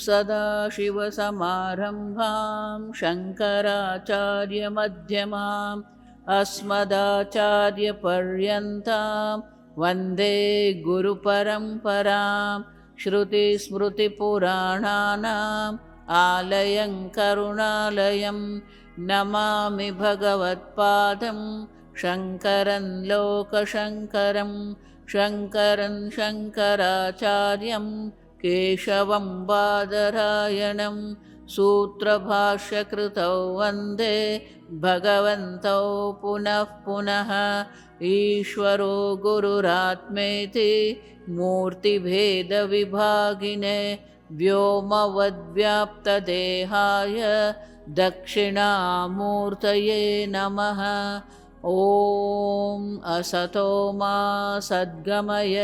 सदाशिवसमारम्भां शङ्कराचार्यमध्यमाम् अस्मदाचार्यपर्यन्तां वन्दे गुरुपरम्परां। श्रुतिस्मृतिपुराणानाम् आलयं करुणालयं नमामि भगवत्पादं शङ्करं लोकशङ्करं। शङ्करं शङ्कराचार्यं केशवं बादरायणं सूत्रभाष्यकृतौ वन्दे भगवन्तौ पुनः पुनः। ईश्वरो गुरुरात्मेति मूर्तिभेदविभागिने व्योमवद्व्याप्तदेहाय दक्षिणामूर्तये नमः। ॐ असतो मा सद्गमय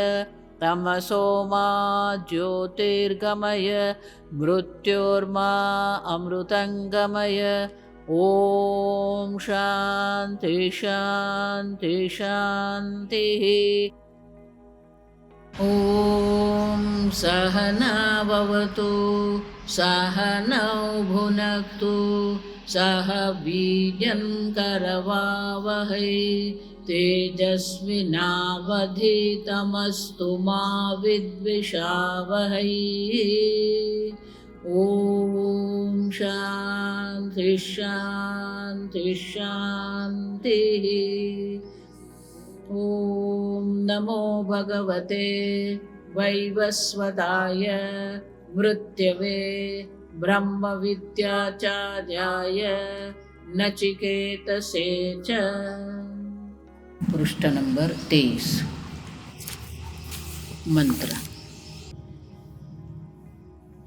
तमसो मा ज्योतिर्गमय मृत्योर्मा अमृतङ्गमय। ॐ शान्ति शान्ति शान्तिः। ॐ सहना भवतु सहनौ भुनक्तु सह वीर्यं करवावहै तेजस्विनावधीतमस्तु मा विद्विषावहै। ॐ शान्ति शान्ति शान्तिः। ॐ नमो भगवते वैवस्वताय मृत्यवे ब्रह्मविद्याचार्याय नचिकेतसे च। पृष्ठ नंबर 23। मंत्र।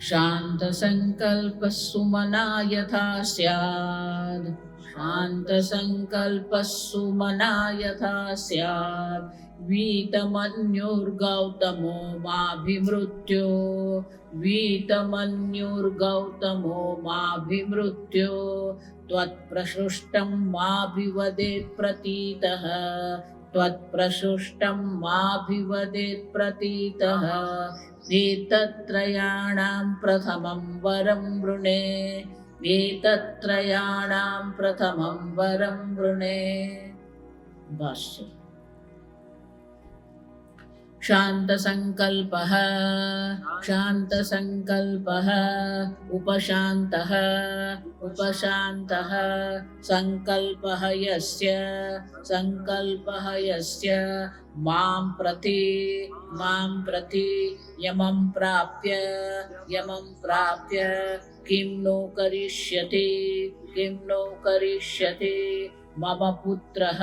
शान्तसंकल्पः सुमना यथा स्यात् शान्तसंकल्पः सुमना यथा स्यात् वीतमन्युर्गौतमो माभिमृत्यो वीतमन्युर्गौतमो माभिमृत्यो त्वत्प्रसृष्टं माभिवदेत् प्रतीतः त्वत्प्रसृष्टं माभिवदेत् प्रतीतः। एतत्त्रयाणां प्रथमं वरं वृणे एतत्त्रयाणां प्रथमं वरं वृणे। भाष्य। शान्तसंकल्पः शान्तसंकल्पः उपशान्तः उपशान्तः संकल्पः यस्य मां प्रति यमं प्राप्य किं नो करिष्यति मम पुत्रः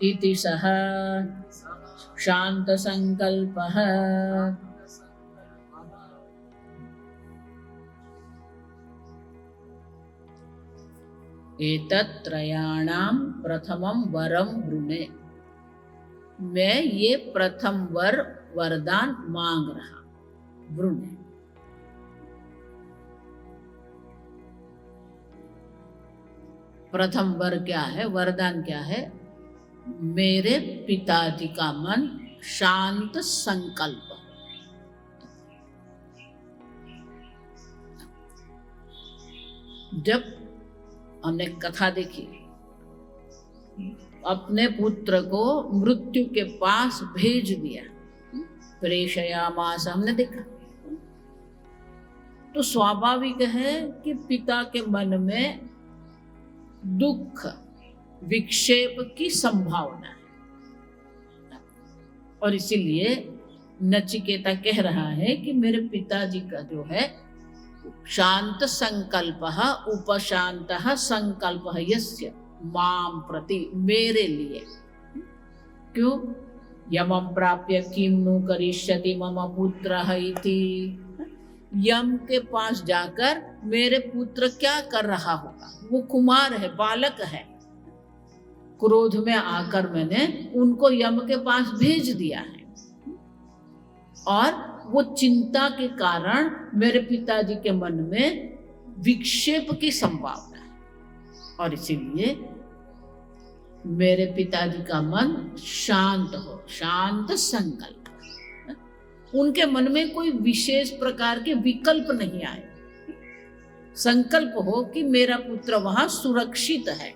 इति सः शान्तसंकल्पः। एतत्त्रयाणां प्रथमं वरं वृणे। मैं ये प्रथम वरदान मांग रहा। वृणे प्रथम वर क्या है, वरदान क्या है? मेरे पिताजी का मन शांत संकल्प। जब हमने कथा देखी, अपने पुत्र को मृत्यु के पास भेज दिया, प्रेषयामास, हमने देखा, तो स्वाभाविक है कि पिता के मन में दुख विक्षेप की संभावना है। और इसीलिए नचिकेता कह रहा है कि मेरे पिताजी का जो है शांत संकल्पः उपशान्तः संकल्पः यस्य मां प्रति, मेरे लिए। क्यों? यमं प्राप्य किं नु करिष्यति मम पुत्रः इति। यम के पास जाकर मेरे पुत्र क्या कर रहा होगा? वो कुमार है, बालक है। क्रोध में आकर मैंने उनको यम के पास भेज दिया है और वो चिंता के कारण मेरे पिताजी के मन में विक्षेप की संभावना है। और इसीलिए मेरे पिताजी का मन शांत हो, शांत संकल्प। उनके मन में कोई विशेष प्रकार के विकल्प नहीं आए। संकल्प हो कि मेरा पुत्र वहां सुरक्षित है।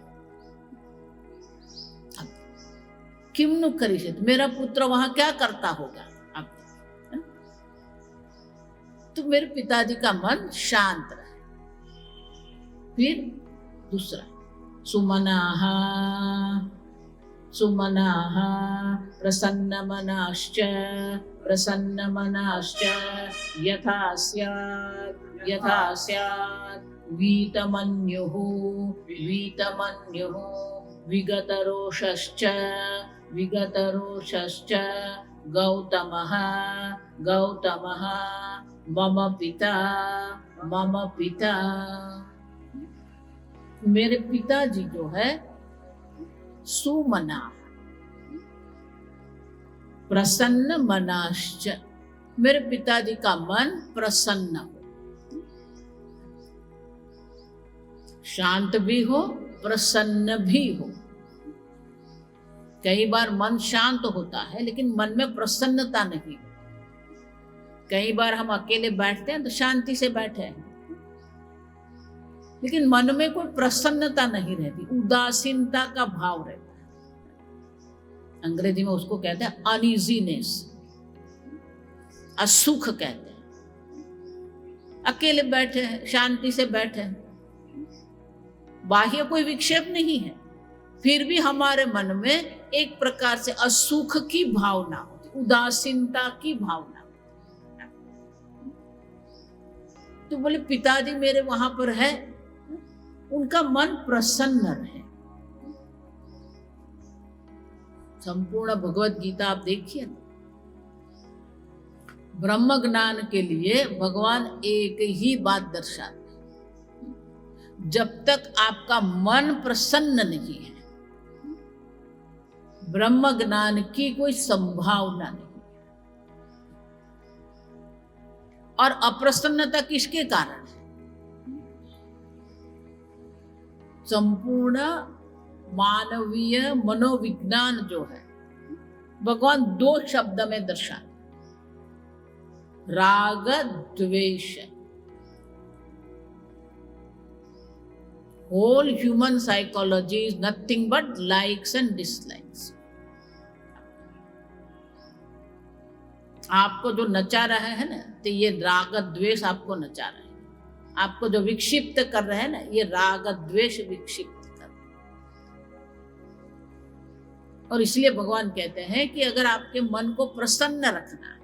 किम नु करिष्यति, मेरा पुत्र वहां क्या करता होगा। अब तो मेरे पिताजी का मन शांत रहे। फिर दूसरा, सुमनाः सुमनाः प्रसन्नमनाश्च प्रसन्नमनाश्च यथा स्यात् वीतमन्युः विगतरोषश्च गौतमः मम पिता मेरे पिताजी जो है सुमना प्रसन्न मनाश्च, मेरे पिताजी का मन प्रसन्न हो, शांत भी हो, प्रसन्न भी हो। कई बार मन शांत होता है लेकिन मन में प्रसन्नता नहीं। कई बार हम अकेले बैठते हैं तो शांति से बैठे हैं लेकिन मन में कोई प्रसन्नता नहीं रहती, उदासीनता का भाव रहता है। अंग्रेजी में उसको कहते हैं अनईजीनेस, असुख कहते हैं। अकेले बैठे हैं, शांति से बैठे हैं, बाह्य कोई विक्षेप नहीं है, फिर भी हमारे मन में एक प्रकार से असुख की भावना होती, उदासीनता की भावना होती। तो बोले पिताजी मेरे वहां पर है, उनका मन प्रसन्न रहे। संपूर्ण भगवत गीता आप देखिए ना, ब्रह्म ज्ञान के लिए भगवान एक ही बात दर्शाते हैं, जब तक आपका मन प्रसन्न नहीं है ब्रह्म ज्ञान की कोई संभावना नहीं। और अप्रसन्नता किसके कारण है? संपूर्ण मानवीय मनोविज्ञान जो है भगवान दो शब्द में दर्शाते, राग द्वेष। Whole human psychology is nothing but likes and dislikes. आपको जो नचा रहा है ना, तो ये राग द्वेष आपको नचा रहा है। आपको जो विक्षिप्त कर रहे हैं ना, ये राग द्वेष विक्षिप्त कर रहे हैं। और इसलिए भगवान कहते हैं कि अगर आपके मन को प्रसन्न रखना है,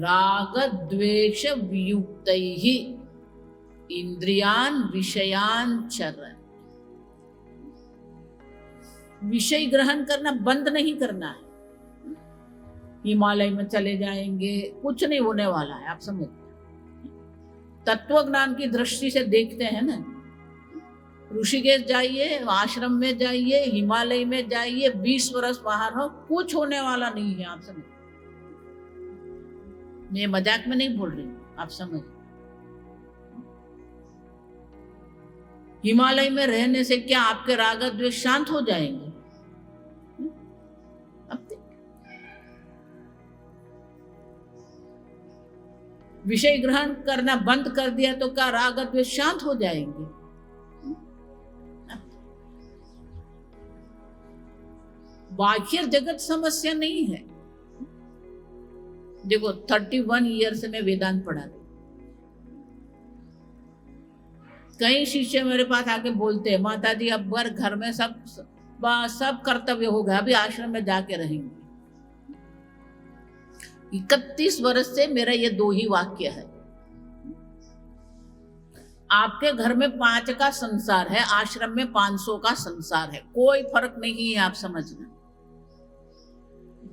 राग द्वेष वियुक्तैः इंद्रियान विषयान चरण, विषय ग्रहण करना बंद नहीं करना है। हिमालय में चले जाएंगे, कुछ नहीं होने वाला है। आप समझ, तत्व ज्ञान की दृष्टि से देखते हैं ना, ऋषिकेश जाइए, आश्रम में जाइए, हिमालय में जाइए, 20 वर्ष बाहर हो, कुछ होने वाला नहीं है। आप समझ, मैं मजाक में नहीं बोल रही हूं, आप समझ। हिमालय में रहने से क्या आपके राग द्वेष शांत हो जाएंगे? विषय ग्रहण करना बंद कर दिया तो क्या राग द्वेष शांत हो जाएंगे? बाह्य जगत समस्या नहीं है। देखो 31 ईयर से मैं वेदांत पढ़ा रही, कई शिष्य मेरे पास आके बोलते हैं, माता जी अब घर में सब कर्तव्य हो गया, अभी आश्रम में जाके रहेंगे। 31 वर्ष से मेरा ये 2 ही वाक्य है। आपके घर में 5 का संसार है, आश्रम में 500 का संसार है, कोई फर्क नहीं है। आप समझना।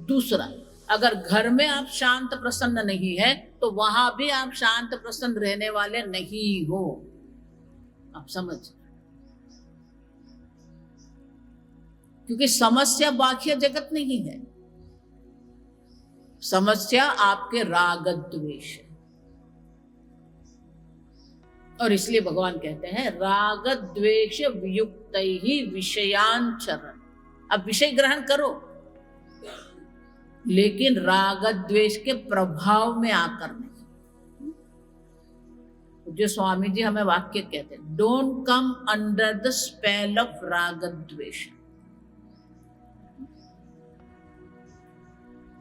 दूसरा, अगर घर में आप शांत प्रसन्न नहीं है तो वहां भी आप शांत प्रसन्न रहने वाले नहीं हो। आप समझ, क्योंकि समस्या बाह्य जगत नहीं है, समस्या आपके राग द्वेष है। और इसलिए भगवान कहते हैं राग द्वेष वियुक्तैः विषयान चरण। अब विषय ग्रहण करो, लेकिन राग द्वेष के प्रभाव में आकर नहीं। जो स्वामी जी हमें वाक्य कहते हैं, don't come under the spell of राग द्वेष।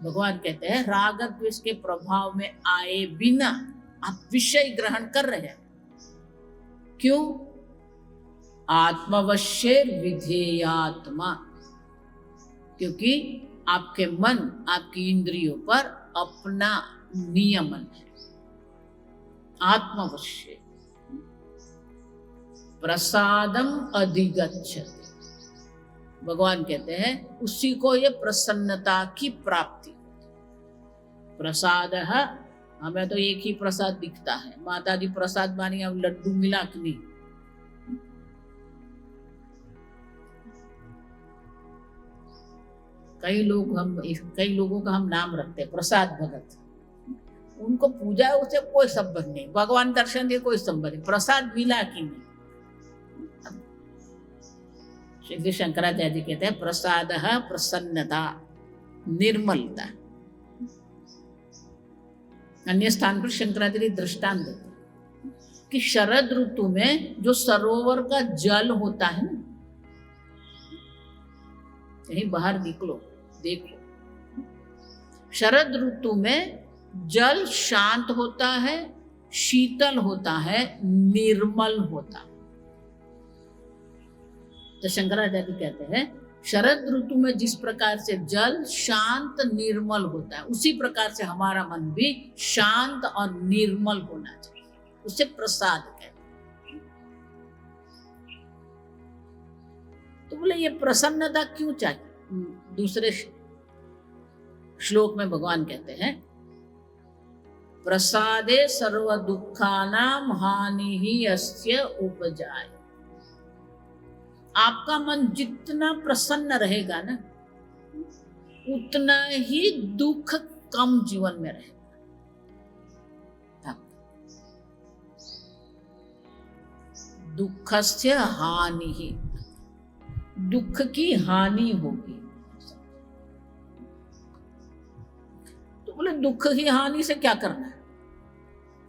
भगवान कहते हैं राग द्वेष के प्रभाव में आए बिना आप विषय ग्रहण कर रहे हैं। क्यों? आत्मवश्य विधेयात्मा, क्योंकि आपके मन, आपकी इंद्रियों पर अपना नियमन है। आत्मवश्य प्रसादम अधिगच्छति। भगवान कहते हैं उसी को ये प्रसन्नता की प्राप्ति। प्रसाद है, हमें तो एक ही प्रसाद दिखता है, माता जी प्रसाद मानी अब लड्डू मिला कि नहीं। कई लोगों का हम नाम रखते हैं प्रसाद भगत, उनको पूजा उससे कोई संबंध नहीं, भगवान दर्शन के कोई संबंध नहीं, प्रसाद मिला कि नहीं। श्री शंकराचार्य जी कहते हैं प्रसाद प्रसन्नता, निर्मलता। अन्य स्थान पर शंकराचार्य दृष्टांत देते हैं कि शरद ऋतु में जो सरोवर का जल होता है ना, कहीं बाहर निकलो देखो, शरद ऋतु में जल शांत होता है, शीतल होता है, निर्मल होता है। तो शंकराचार्य कहते हैं शरद ऋतु में जिस प्रकार से जल शांत निर्मल होता है, उसी प्रकार से हमारा मन भी शांत और निर्मल होना चाहिए। उसे प्रसाद कहते हैं। तो बोले ये प्रसन्नता क्यों चाहिए? दूसरे श्लोक में भगवान कहते हैं प्रसादे सर्व दुखानाम हानि ही अस्य उपजाय। आपका मन जितना प्रसन्न रहेगा ना, उतना ही दुख कम जीवन में रहेगा। दुखस्य हानि ही, दुख की हानि होगी। तो बोले दुख की हानि से क्या करना है?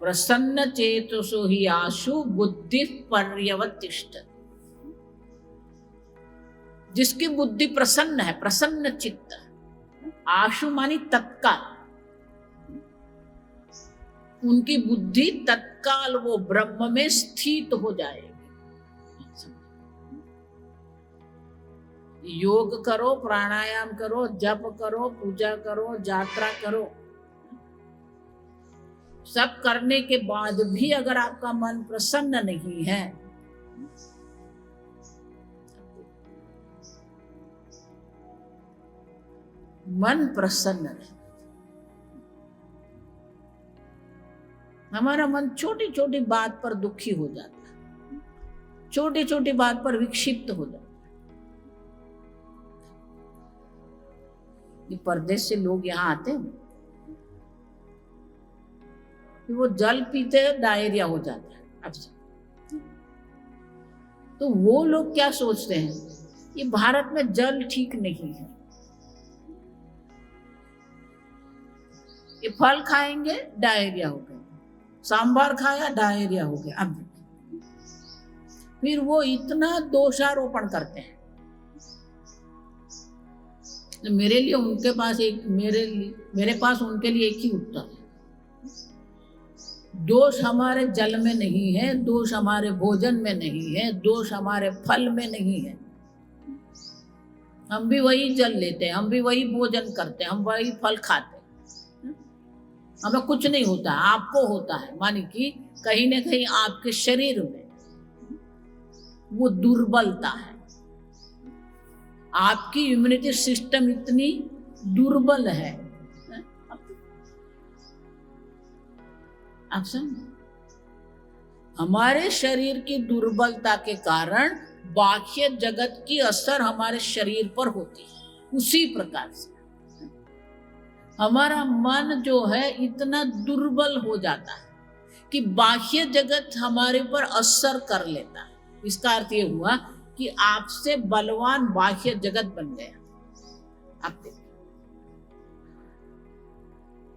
प्रसन्न चेतसो ही आशु बुद्धि पर्यवतिष्ठ। जिसकी बुद्धि प्रसन्न है, प्रसन्न चित्त, आशु मानी तत्काल, उनकी बुद्धि तत्काल वो ब्रह्म में स्थित हो जाएगी। योग करो, प्राणायाम करो, जप करो, पूजा करो, यात्रा करो, सब करने के बाद भी अगर आपका मन प्रसन्न नहीं है, मन प्रसन्न है, हमारा मन छोटी छोटी बात पर दुखी हो जाता है, छोटी छोटी बात पर विक्षिप्त हो जाता है। ये परदेश से लोग यहाँ आते हैं, वो जल पीते हैं डायरिया हो जाता है। अच्छा, तो वो लोग क्या सोचते हैं, ये भारत में जल ठीक नहीं है, ये फल खाएंगे डायरिया हो गया, सांभर खाया डायरिया हो गया। अब फिर वो इतना दोषारोपण करते हैं। मेरे लिए उनके पास एक, मेरे पास उनके लिए एक ही उत्तर है, दोष हमारे जल में नहीं है, दोष हमारे भोजन में नहीं है, दोष हमारे फल में नहीं है। हम भी वही जल लेते हैं, हम भी वही भोजन करते हैं, हम वही फल खाते हैं, हमें कुछ नहीं होता, आपको होता है। मानी कि कहीं ना कहीं आपके शरीर में वो दुर्बलता है, आपकी इम्यूनिटी सिस्टम इतनी दुर्बल है। आप समझ, हमारे शरीर की दुर्बलता के कारण बाह्य जगत की असर हमारे शरीर पर होती है। उसी प्रकार से हमारा मन जो है इतना दुर्बल हो जाता है कि बाह्य जगत हमारे पर असर कर लेता है। इसका अर्थ ये हुआ कि आपसे बलवान बाह्य जगत बन गया। आप देखिए,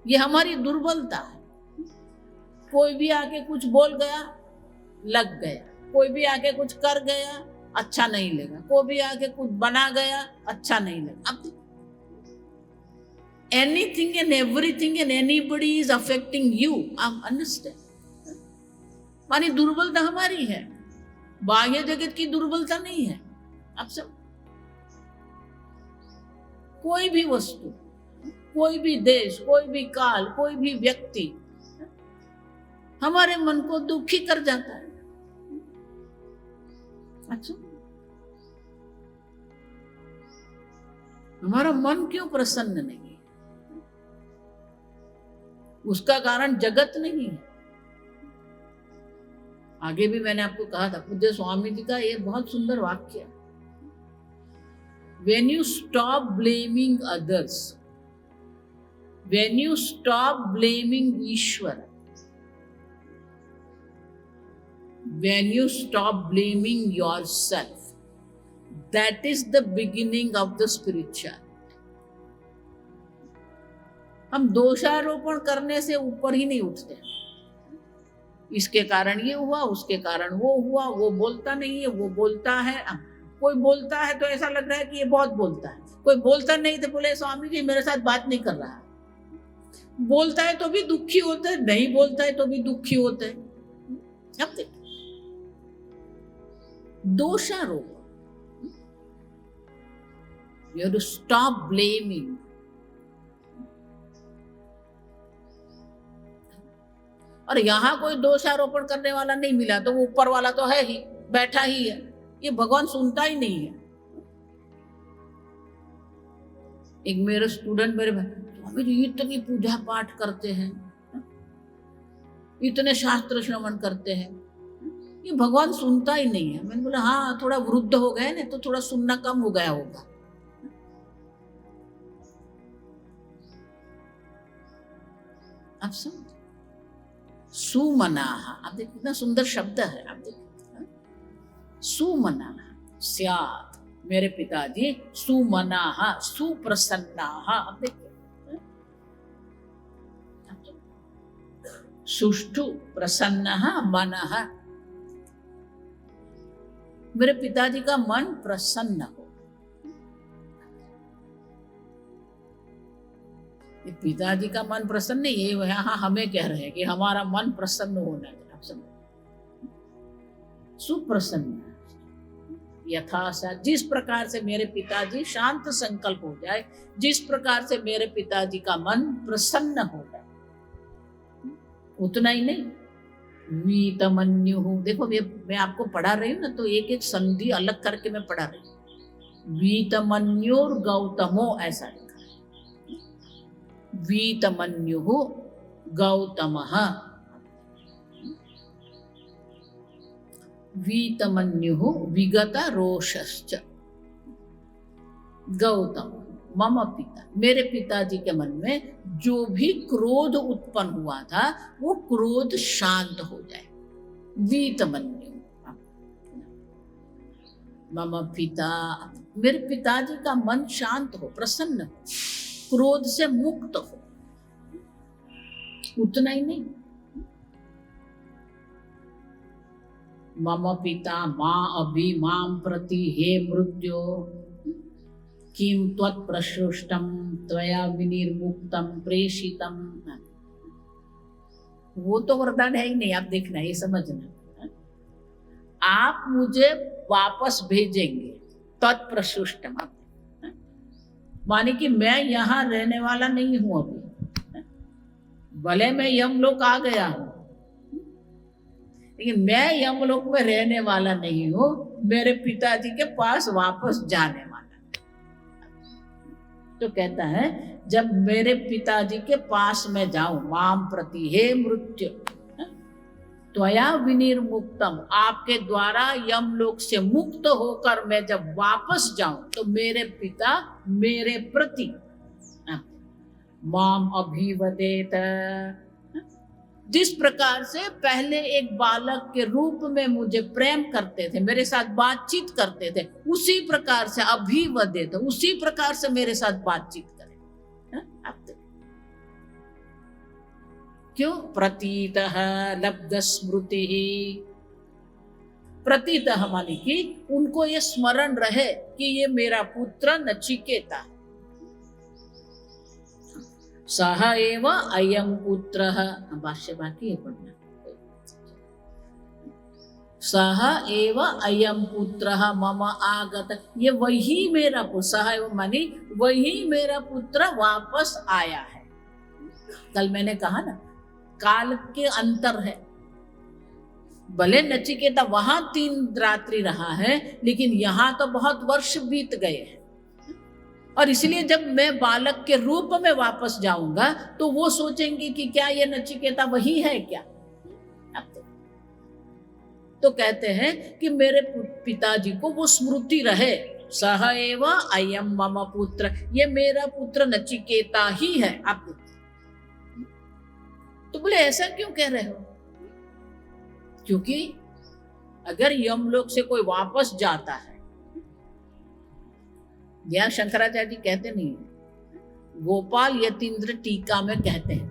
ये हमारी दुर्बलता है। कोई भी आके कुछ बोल गया, लग गया। कोई भी आके कुछ कर गया, अच्छा नहीं लगा। कोई भी आके कुछ बना गया, अच्छा नहीं लगा। अब anything and everything and anybody is affecting you. आप understand? मानी दुर्बलता हमारी है, बाह्य जगत की दुर्बलता नहीं है। आप सब कोई भी वस्तु, कोई भी देश, कोई भी काल, कोई भी व्यक्ति हमारे मन को दुखी कर जाता है। अच्छा, हमारा मन क्यों प्रसन्न नहीं है? उसका कारण जगत नहीं है। आगे भी मैंने आपको कहा था, पूज्य स्वामी जी का ये बहुत सुंदर वाक्य है। When you stop blaming others, when you stop blaming Ishwar, when you stop blaming yourself, that is the beginning of the spirituality. हम दोषारोपण करने से ऊपर ही नहीं उठते। इसके कारण ये हुआ, उसके कारण वो हुआ, वो बोलता नहीं है, वो बोलता है। कोई बोलता है तो ऐसा लग रहा है कि ये बहुत बोलता है, कोई बोलता नहीं तो बोले स्वामी जी मेरे साथ बात नहीं कर रहा है। बोलता है तो भी दुखी होता है, नहीं बोलता है तो भी दुखी होता है। अब देखिए, दोषारोपण, you have to stop blaming. और यहां कोई दोषारोपण करने वाला नहीं मिला तो वो ऊपर वाला तो है ही, बैठा ही है। ये भगवान सुनता ही नहीं है। एक मेरे स्टूडेंट मेरे स्वामी जी इतनी पूजा पाठ करते हैं, इतने शास्त्र श्रवण करते हैं, ये भगवान सुनता ही नहीं है। मैंने बोला हाँ, थोड़ा वृद्ध हो गए ना तो थोड़ा सुनना कम हो गया होगा। आप समझ, सुमनाहा, आप देखिए कितना सुंदर शब्द है। आप देखिए सुमनाहा, स्यात्, मेरे पिताजी सुमनाहा, सुप्रसन्नाहा। आप देखिए सुष्ठु प्रसन्नः मनः, मेरे पिताजी का मन प्रसन्न हो। ये पिताजी का मन प्रसन्न, ये यहाँ हमें कह रहे हैं कि हमारा मन प्रसन्न होना चाहिए। आप समझ, सुप्रसन्न यथासा, जिस प्रकार से मेरे पिताजी शांत संकल्प हो जाए, जिस प्रकार से मेरे पिताजी का मन प्रसन्न हो जाए। उतना ही नहीं, वीतमन्यु, देखो मैं आपको पढ़ा रही हूँ ना तो एक एक संधि अलग करके मैं पढ़ा रही हूँ। वीतमन्योर गौतमो, ऐसा लिखा है, वीतमन्यु गौतमः, वीतमन्यु विगत रोषश्च गौतम मम पिता, मेरे पिताजी के मन में जो भी क्रोध उत्पन्न हुआ था वो क्रोध शांत हो जाए। वीतमन्यु मम पिता, मेरे पिताजी का मन शांत हो, प्रसन्न हो, क्रोध से मुक्त हो। उतना ही नहीं, मम पिता मां अभि मां प्रति हे मृत्यो किम त्वत्प्रसृष्टम त्वया विनिर्मुक्तम प्रेषितम। वो तो वरदान है ही नहीं, आप देखना, ये समझना। आप मुझे वापस भेजेंगे, तत्प्रसृष्टम, माने कि मैं यहाँ रहने वाला नहीं हूं अभी। भले मैं यमलोक आ गया हूं, लेकिन मैं यमलोक में रहने वाला नहीं हूं, मेरे पिताजी के पास वापस जाने वाला। तो कहता है जब मेरे पिताजी के पास में जाऊं, माम प्रति हे मृत्यु त्वया विनिर्मुक्तम, आपके द्वारा यमलोक से मुक्त होकर मैं जब वापस जाऊं तो मेरे पिता मेरे प्रति माम अभिवदेत, जिस प्रकार से पहले एक बालक के रूप में मुझे प्रेम करते थे, मेरे साथ बातचीत करते थे, उसी प्रकार से अभिवदेत, उसी प्रकार से मेरे साथ बातचीत करें। क्यों? प्रतीतः लब्ध स्मृति। प्रतीतः माने कि उनको ये स्मरण रहे कि ये मेरा पुत्र नचिकेता। सह एव अयं पुत्रः, भाष्य बाकी है पढ़ना। सह एव अयं पुत्रः मम आगत, ये वही मेरा पुत्र, सह एव मानी वही मेरा पुत्र वापस आया है। कल मैंने कहा ना, काल के अंतर है। भले नचिकेता वहां 3 रात्रि रहा है, लेकिन यहाँ तो बहुत वर्ष बीत गए हैं। और इसलिए जब मैं बालक के रूप में वापस जाऊंगा तो वो सोचेंगे कि क्या ये नचिकेता वही है क्या। तो कहते हैं कि मेरे पिताजी को वो स्मृति रहे, सह एव अयं मम पुत्र, ये मेरा पुत्र नचिकेता ही है। आप तो बोले ऐसा क्यों कह रहे हो? क्योंकि अगर यमलोक से कोई वापस जाता है, यह शंकराचार्य जी कहते नहीं, गोपाल यतीन्द्र टीका में कहते हैं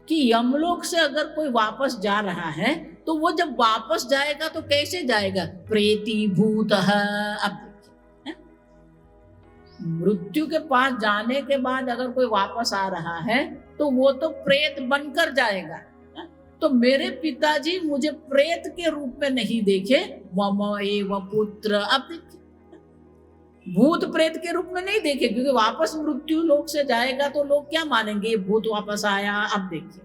कि यमलोक से अगर कोई वापस जा रहा है तो वो जब वापस जाएगा तो कैसे जाएगा? प्रेती भूत। अब देखिए, मृत्यु के पास जाने के बाद अगर कोई वापस आ रहा है तो वो तो प्रेत बनकर जाएगा। तो मेरे पिताजी मुझे प्रेत के रूप में नहीं देखे, मम एव पुत्र। अब देखिए, भूत प्रेत के रूप में नहीं देखे, क्योंकि वापस मृत्यु लोक से जाएगा तो लोग क्या मानेंगे? भूत वापस आया। अब देखिए,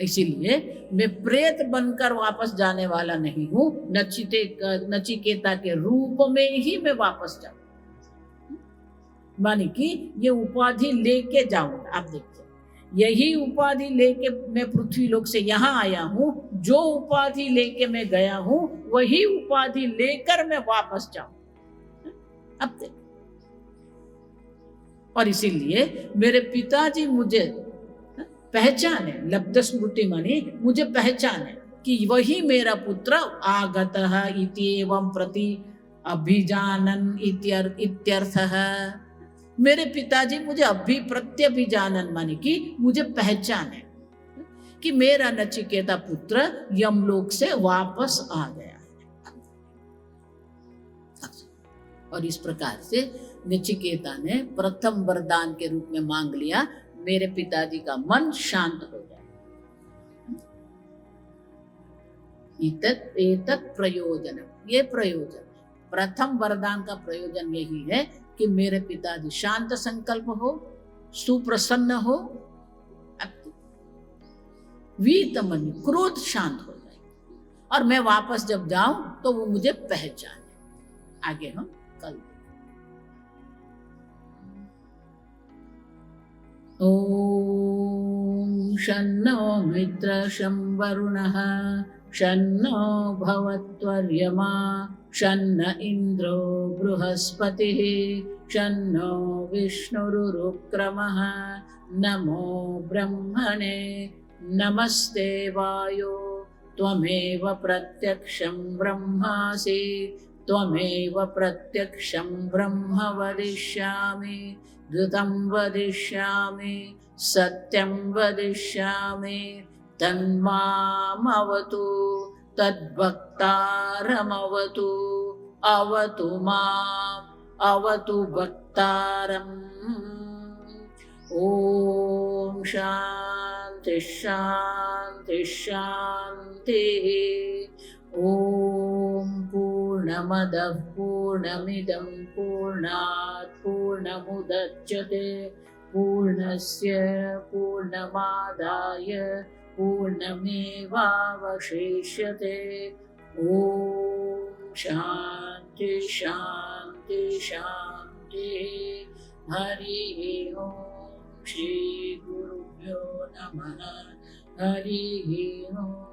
इसीलिए मैं प्रेत बनकर वापस जाने वाला नहीं हूं, नचिकेता के रूप में ही मैं वापस जाऊं, माने कि ये उपाधि लेके जाऊंगा। आप देखिए, यही उपाधि लेके मैं पृथ्वी लोक से यहाँ आया हूँ, जो उपाधि लेके मैं गया हूँ वही उपाधि लेकर मैं वापस जाऊं। अब देखिए, और इसीलिए मेरे पिताजी मुझे पहचाने, लब्ध स्मृति माने मुझे पहचाने कि वही मेरा पुत्र आगतः इति एवं प्रति अभिजानन इत्यर्थः। मेरे पिताजी मुझे प्रत्यभिजानन माने कि मुझे पहचाने कि मेरा नचिकेता पुत्र यमलोक से वापस आ गया है। और इस प्रकार से नचिकेता ने प्रथम वरदान के रूप में मांग लिया, मेरे पिताजी का मन शांत हो जाए। एतत् प्रयोजन, ये प्रयोजन है। प्रथम वरदान का प्रयोजन यही है कि मेरे पिताजी शांत संकल्प हो, सुप्रसन्न हो, वीतमन क्रोध शांत हो जाए, और मैं वापस जब जाऊं तो वो मुझे पहचाने। आगे हम कल। ओम शन्नो मित्र शं वरुणः शन्नो भवत्वर्यमा शन्न इंद्रो बृहस्पतिः शन्नो विष्णुरुक्रमः नमो ब्रह्मणे नमस्ते वायो त्वमेव प्रत्यक्षं ब्रह्मासि त्वमेव प्रत्यक्षं ब्रह्म वदिष्यामि धृतं वदिष्यामि सत्यं वदिष्यामि तन्मामवतु तद्भक्तारमवतु अवतु माम् अवतु भक्तारम्। ओम शांति शांति शांति। ओम पूर्णमदः पूर्णमिदं पूर्णात् पूर्णमुदच्यते पूर्णस्य पूर्णमादाय पूर्णमेवावशिष्यते। ओम शांति शांति शांति। हरि ओम श्री गुरुभ्यो नमः। हरि ओम।